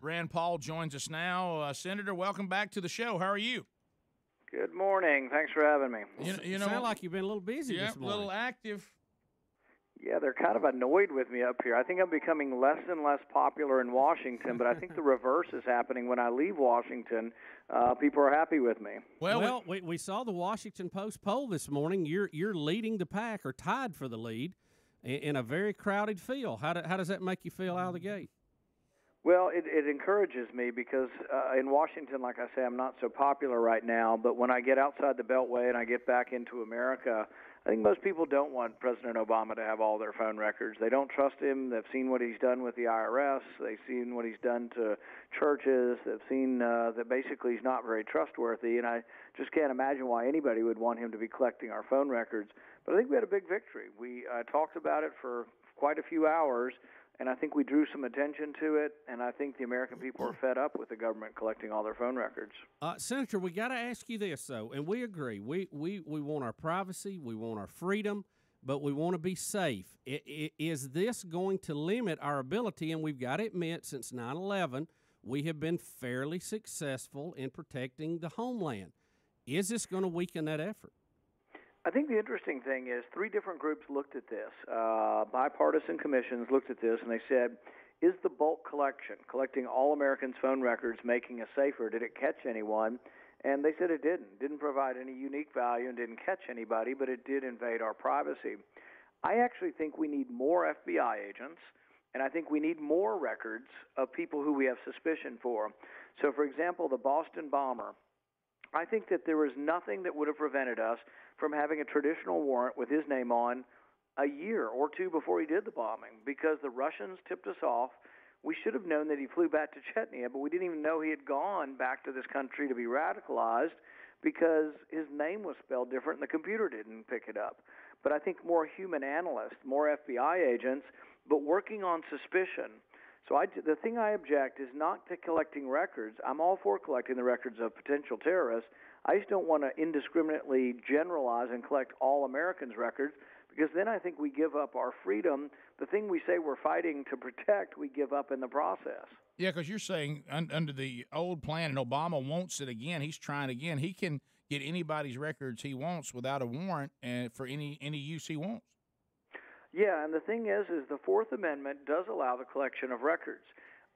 Rand Paul joins us now. Senator, welcome back to the show. How are you? Good morning. Thanks for having me. You sound like you've been a little busy this morning. A little active. Yeah, they're kind of annoyed with me up here. I think I'm becoming less and less popular in Washington, but I think the reverse is happening when I leave Washington. People are happy with me. Well, we saw the Washington Post poll this morning. You're leading the pack, or tied for the lead, in a very crowded field. How does that make you feel out of the gate? Well, it encourages me because in Washington, like I say, I'm not so popular right now, but when I get outside the Beltway and I get back into America, I think most people don't want President Obama to have all their phone records. They don't trust him. They've seen what he's done with the IRS. They've seen what he's done to churches. They've seen that basically he's not very trustworthy, and I just can't imagine why anybody would want him to be collecting our phone records. But I think we had a big victory. We talked about it for quite a few hours, and I think we drew some attention to it, and I think the American people are fed up with the government collecting all their phone records. Senator, we got to ask you this, though, and we agree. We want our privacy, we want our freedom, but we want to be safe. Is this going to limit our ability? And we've got to admit, since 9/11, we have been fairly successful in protecting the homeland. Is this going to weaken that effort? I think the interesting thing is 3 different groups looked at this. Bipartisan commissions looked at this, and they said, is the bulk collecting all Americans' phone records, making us safer? Did it catch anyone? And they said it didn't. Didn't provide any unique value and didn't catch anybody, but it did invade our privacy. I actually think we need more FBI agents, and I think we need more records of people who we have suspicion for. So, for example, the Boston bomber, I think that there was nothing that would have prevented us from having a traditional warrant with his name on a year or 2 before he did the bombing, because the Russians tipped us off. We should have known that he flew back to Chechnya, but we didn't even know he had gone back to this country to be radicalized because his name was spelled different and the computer didn't pick it up. But I think more human analysts, more FBI agents, but working on suspicion. So the thing I object is not to collecting records. I'm all for collecting the records of potential terrorists. I just don't want to indiscriminately generalize and collect all Americans' records, because then I think we give up our freedom. The thing we say we're fighting to protect, we give up in the process. Yeah, because you're saying under the old plan, and Obama wants it again, he's trying again, he can get anybody's records he wants without a warrant and for any use he wants. Yeah, and the thing is the Fourth Amendment does allow the collection of records.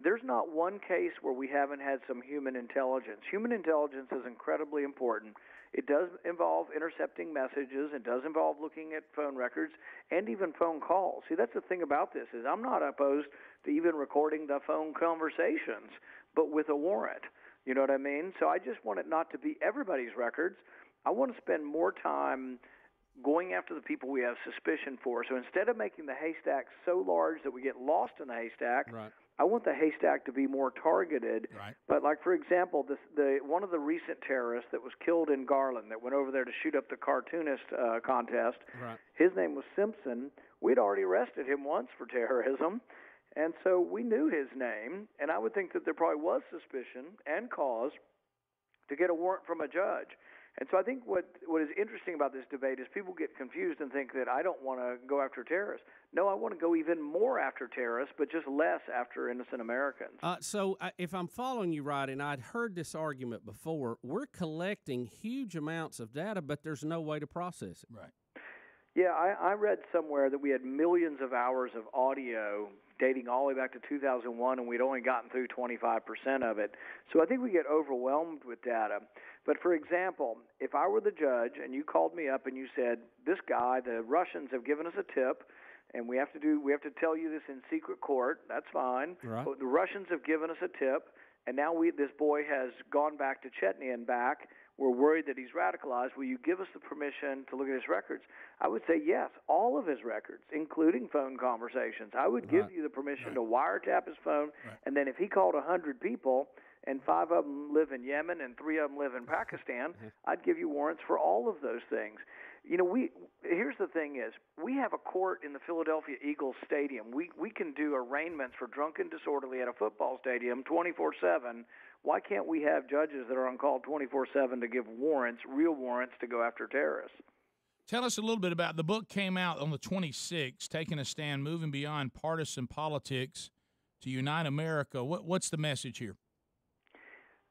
There's not one case where we haven't had some human intelligence. Human intelligence is incredibly important. It does involve intercepting messages. It does involve looking at phone records and even phone calls. See, that's the thing about this is I'm not opposed to even recording the phone conversations, but with a warrant. You know what I mean? So I just want it not to be everybody's records. I want to spend more time going after the people we have suspicion for. So instead of making the haystack so large that we get lost in the haystack, right, I want the haystack to be more targeted. Right. But like, for example, one of the recent terrorists that was killed in Garland that went over there to shoot up the cartoonist contest, right, his name was Simpson. We'd already arrested him once for terrorism, and so we knew his name, and I would think that there probably was suspicion and cause to get a warrant from a judge. And so I think what is interesting about this debate is people get confused and think that I don't want to go after terrorists. No, I want to go even more after terrorists, but just less after innocent Americans. So if I'm following you right, and I'd heard this argument before, we're collecting huge amounts of data, but there's no way to process it. Right. Yeah, I read somewhere that we had millions of hours of audio dating all the way back to 2001, and we'd only gotten through 25% of it. So I think we get overwhelmed with data. But for example, if I were the judge and you called me up and you said, this guy, the Russians have given us a tip, and we have to tell you this in secret court, that's fine. Right. But the Russians have given us a tip, and now this boy has gone back to Chechnya and back. We're worried that he's radicalized. Will you give us the permission to look at his records? I would say yes, all of his records, including phone conversations. I would give you the permission to wiretap his phone, and then if he called 100 people and 5 of them live in Yemen and 3 of them live in Pakistan, I'd give you warrants for all of those things. You know, here's the thing is, we have a court in the Philadelphia Eagles Stadium. We can do arraignments for drunken disorderly at a football stadium 24/7. Why can't we have judges that are on call 24/7 to give warrants, real warrants, to go after terrorists? Tell us a little bit about the book. Came out on the 26th, Taking a Stand, Moving Beyond Partisan Politics to unite America. What's the message here?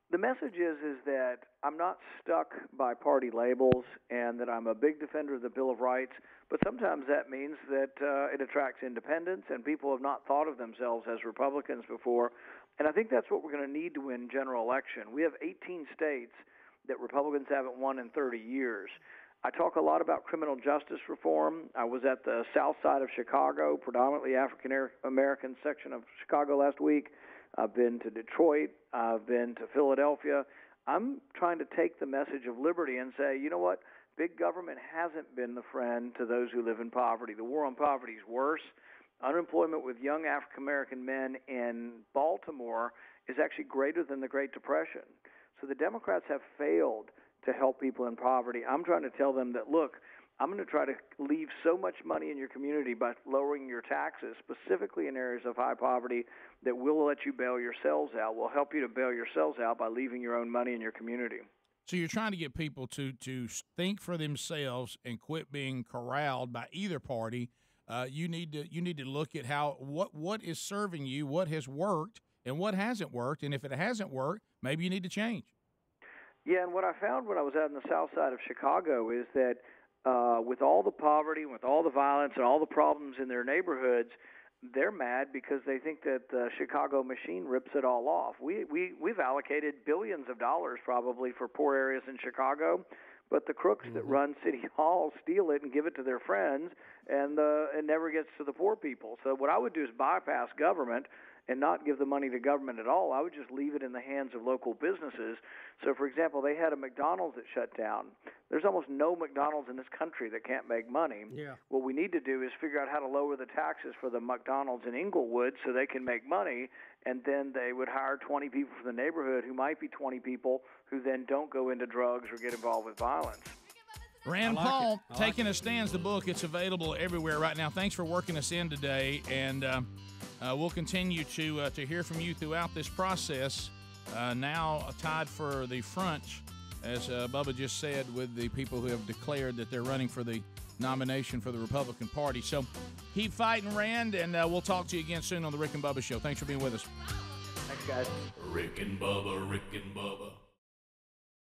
The message is that I'm not stuck by party labels and that I'm a big defender of the Bill of Rights, but sometimes that means that it attracts independents, and people have not thought of themselves as Republicans before. And I think that's what we're going to need to win general election. We have 18 states that Republicans haven't won in 30 years. I talk a lot about criminal justice reform. I was at the south side of Chicago, predominantly African-American section of Chicago last week. I've been to Detroit. I've been to Philadelphia. I'm trying to take the message of liberty and say, you know what? Big government hasn't been the friend to those who live in poverty. The war on poverty is worse. Unemployment with young African-American men in Baltimore is actually greater than the Great Depression. So the Democrats have failed to help people in poverty. I'm trying to tell them that, look, I'm going to try to leave so much money in your community by lowering your taxes, specifically in areas of high poverty, that will let you bail yourselves out. We'll help you to bail yourselves out by leaving your own money in your community. So you're trying to get people to think for themselves and quit being corralled by either party. You need to look at what is serving you, what has worked, and what hasn't worked. And if it hasn't worked, maybe you need to change. Yeah, and what I found when I was out on the south side of Chicago is that with all the poverty, with all the violence, and all the problems in their neighborhoods, they're mad because they think that the Chicago machine rips it all off. We've allocated billions of dollars probably for poor areas in Chicago, but the crooks that run City Hall steal it and give it to their friends, and it never gets to the poor people. So what I would do is bypass government and not give the money to government at all. I would just leave it in the hands of local businesses. So, for example, they had a McDonald's that shut down. There's almost no McDonald's in this country that can't make money. Yeah. What we need to do is figure out how to lower the taxes for the McDonald's in Inglewood so they can make money, and then they would hire 20 people from the neighborhood who might be 20 people who then don't go into drugs or get involved with violence. Rand Paul, Taking a Stand's the book. It's available everywhere right now. Thanks for working us in today, and we'll continue to hear from you throughout this process. Now tied for the front, as Bubba just said, with the people who have declared that they're running for the nomination for the Republican Party. So keep fighting, Rand, and we'll talk to you again soon on the Rick and Bubba Show. Thanks for being with us. Thanks, guys. Rick and Bubba, Rick and Bubba.